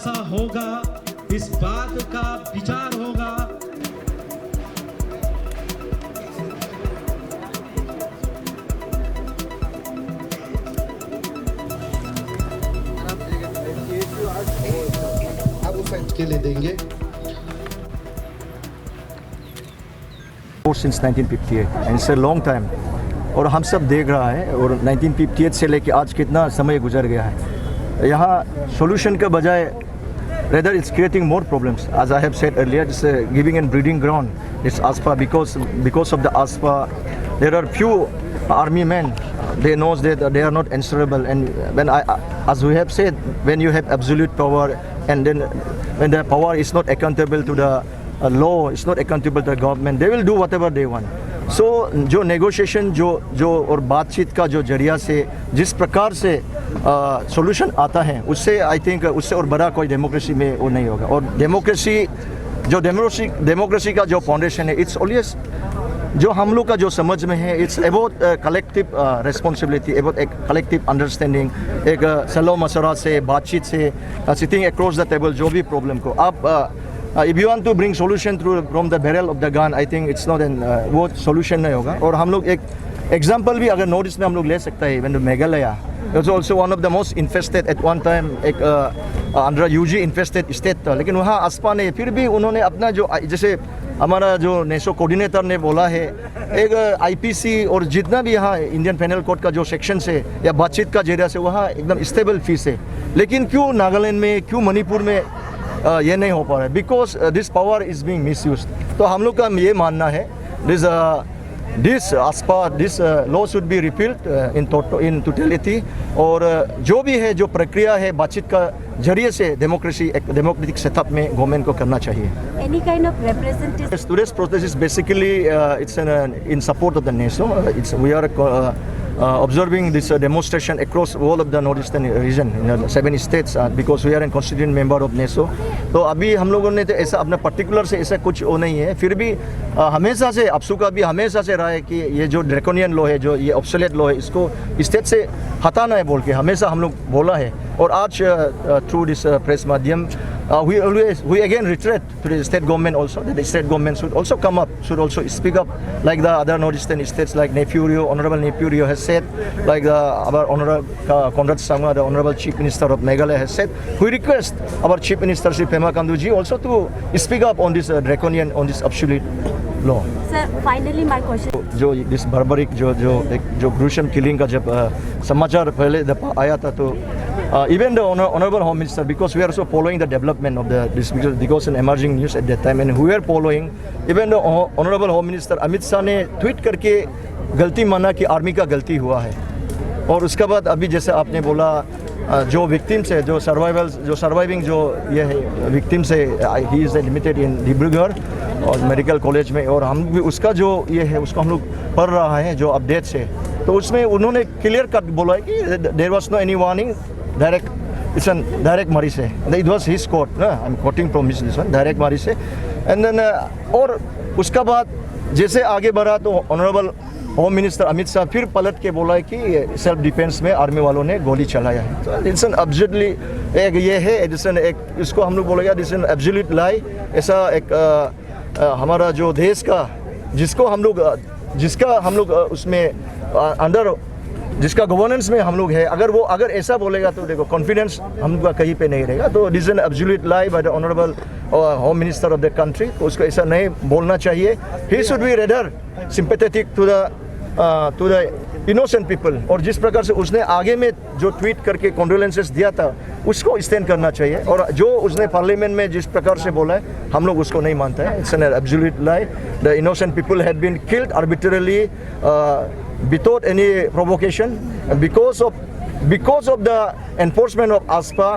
खुलासा होगा, इस बात का विचार होगा। के लिए देंगे since 1958 and it's a long time और हम सब देख रहा है और 1958 से लेके आज कितना समय गुजर गया है। यहाँ solution के बजाय rather it's creating more problems. As I have said earlier, it's giving and breeding ground. It's ASPA because of the ASPA there are few army men. They know that they are not answerable, and when as we have said, when you have absolute power and then when the power is not accountable to the law, it's not accountable to the government, they will do whatever they want. So जो negotiation जो और बातचीत का जो जरिया से जिस प्रकार से solution आता है, उससे I think उससे और बड़ा कोई democracy में वो नहीं होगा। और democracy का जो foundation है, it's always जो हम लोग का जो समझ में है, it's about collective responsibility, about a collective understanding, एक सलाह मशवरा से, बातचीत से, sitting across the table, जो भी problem को आप if you want to bring solution from the barrel of the gun, I think it's not वो solution नहीं होगा। और हम लोग एक example भी अगर notice में हम लोग ले सकते हैं, when Meghalaya was also one of the most infested at one time, एक under UG infested state था, लेकिन वहाँ ASPA ने फिर भी उन्होंने अपना जो जैसे हमारा जो नेशो कोऑर्डिनेटर ने बोला है, एक आईपीसी और जितना भी यहाँ इंडियन पेनल कोड का जो सेक्शन से या बातचीत का जरिया से वहाँ एकदम स्टेबल फीस है। लेकिन क्यों नागालैंड में, क्यों मणिपुर में ये नहीं हो पा रहा है? Because this power is being misused. तो हम लोग का ये मानना है this law should be repealed in totality, और जो भी है जो प्रक्रिया है बातचीत का जरिए से डेमोक्रेटिक सेटअप में गवर्नमेंट को करना चाहिए। Any kind of representation? Today's protest is basically it's in support of the NESO. We are observing this demonstration across all of the northeastern region in 7 states because we are a constituent member of NESO. तो अभी हम लोगों ने तो ऐसा अपना particular से ऐसा कुछ वो नहीं है, फिर भी हमेशा से अफसू का भी हमेशा से रहा है कि ये जो ड्रैकोनियन लॉ है, जो ये ऑब्सोलेट लॉ है, इसको स्टेट से हटाना है बोल के हमेशा हम लोग बोला है। और आज थ्रू दिस प्रेस माध्यम we again retreat to the state government also, that the state government should also come up, should also speak up like the other northeastern states like Nefurio, Honorable Nefurio has said, like our Honorable Conrad Sangma, the Honorable Chief Minister of Meghalaya has said. We request our Chief Minister Sri Pema Khandu ji also to speak up on this draconian, on this absolute law. Sir, finally my question. जो this barbaric जो gruesome killing का जब समाचार पहले दफा आया था, तो even the Honorable Home Minister, because we are also following the development of this because an emerging news at that time, and we are following, even the Honorable Home Minister Amit Shah ने tweet करके गलती माना कि army का गलती हुआ है। और उसके बाद अभी जैसे आपने बोला जो विक्टिम्स है, जो सर्वाइविंग जो ये है विक्टिम्स है, he is admitted in Dibrugarh और मेडिकल कॉलेज में, और हम भी उसका जो ये है उसको हम लोग पढ़ रहा है जो अपडेट्स है, तो उसमें उन्होंने क्लियर कट बोला है कि there was no any warning, direct मारी से, इट वाज हिज कोट ना, I am quoting from this one, direct मारी से। एंड देन और उसका बाद जैसे आगे बढ़ा तो honourable home minister Amit Shah फिर पलट के बोला है कि सेल्फ डिफेंस में आर्मी वालों ने गोली चलाया है। तो इट्स एन एब्सोल्युटली एक ये है, एक इसको हम लोग बोलेगा दिस एन एब्सोल्यूट लाई। ऐसा एक हमारा जो देश का जिसका हम लोग उसमें अंडर जिसका गवर्नेंस में हम लोग है, अगर ऐसा बोलेगा तो देखो कॉन्फिडेंस हम लोग का कहीं पे नहीं रहेगा। तो this an absolute lie by the honourable home minister of the country, तो उसको ऐसा नहीं बोलना चाहिए। He should be rather sympathetic to the innocent people, और जिस प्रकार से उसने आगे में जो ट्वीट करके कॉन्डोलेंसेस दिया था उसको स्टैंड करना चाहिए, और जो उसने पार्लियामेंट में जिस प्रकार से बोला है हम लोग उसको नहीं मानते हैं। It's an absolute lie. The innocent people had been killed arbitrarily without any provocation, and because of the enforcement of ASPA,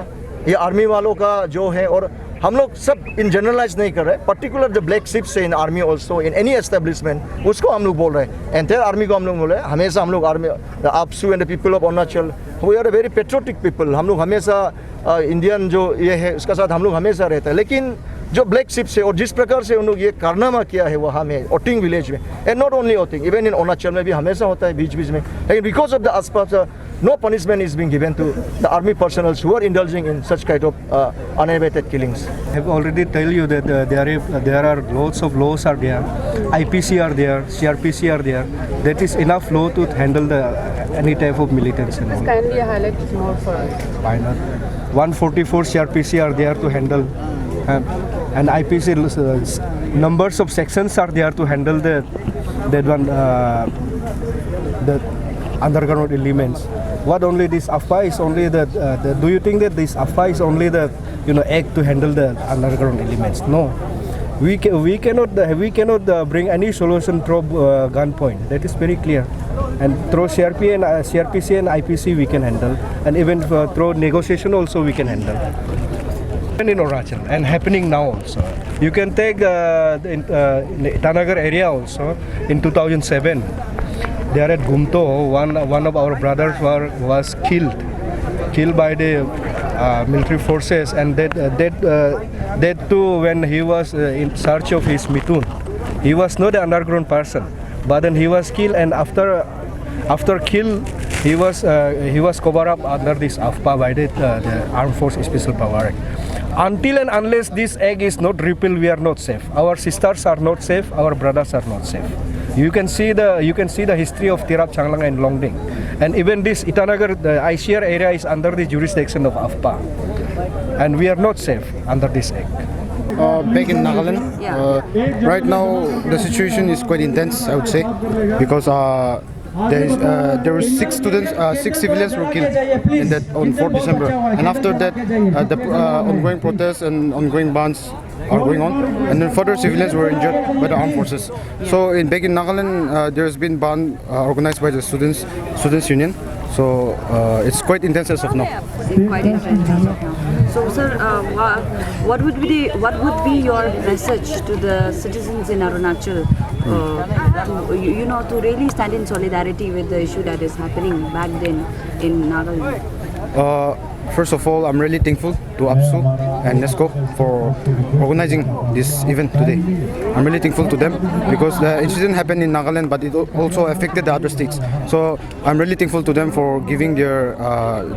ये आर्मी वालों का जो है, और हम लोग सब इन जनरलाइज नहीं कर रहे, particular the black ships in army also in any establishment, उसको हम लोग बोल रहे हैं। एंटायर आर्मी को हम लोग बोल रहे हैं, हमेशा हम लोग army APSU and the people of Arunachal, we are a very patriotic people, हम लोग हमेशा इंडियन जो ये है उसका साथ हम लोग हमेशा रहते हैं। लेकिन जो ब्लैक शिप से और जिस प्रकार से उन लोग ये कारनामा किया है वहाँ में ओटिंग विलेज में, and not only Oting, even in Arunachal में भी हमेशा होता है बीच बीच में, लेकिन बिकॉज ऑफ द आसपास no punishment is being given to the army personnel who are indulging in such kind of unabated killings. I have already tell you that there are lots of laws are there, IPC are there, CRPC are there. That is enough law to handle the any type of militants. Just kindly highlight more for us. Why not? 144 CRPC are there to handle, and IPC numbers of sections are there to handle that one the underground elements. What only this AFPA is only do you think that this AFPA is only the act to handle the underground elements? No, we cannot bring any solution through gunpoint. That is very clear. And through CRPC and IPC we can handle, and even through negotiation also we can handle. And in Arunachal and happening now also. You can take in Itanagar area also in 2007. There at Gumto, one of our brothers was killed by the military forces, and that too when he was in search of his mitun. He was not an underground person, but then he was killed, and after kill he was covered up under this AFPA by the Armed Force Special Power Act. Until and unless this act is not repealed, we are not safe. Our sisters are not safe. Our brothers are not safe. You can see the history of Tirap, Changlang and Longding, and even this Itanagar, the ICR area is under the jurisdiction of AFPA, and we are not safe under this act. Back in Nagaland, right now the situation is quite intense, I would say, because there were 6 students, 6 civilians were killed on 4th December, and after that the ongoing protests and ongoing bans are going on, and then further civilians were injured by the armed forces. So back in Nagaland, there has been ban organized by the students union. So it's quite intense as of now. Quite intense as of now. So, sir, what would be your message to the citizens in Arunachal to really stand in solidarity with the issue that is happening back then in Nagaland? First of all, I'm really thankful to APSU and NESCO for organizing this event today. I'm really thankful to them because the incident happened in Nagaland, but it also affected the other states. So I'm really thankful to them for giving their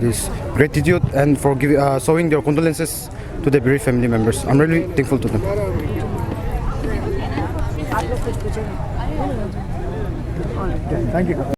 this gratitude and for showing their condolences to the bereaved family members. I'm really thankful to them. Thank you.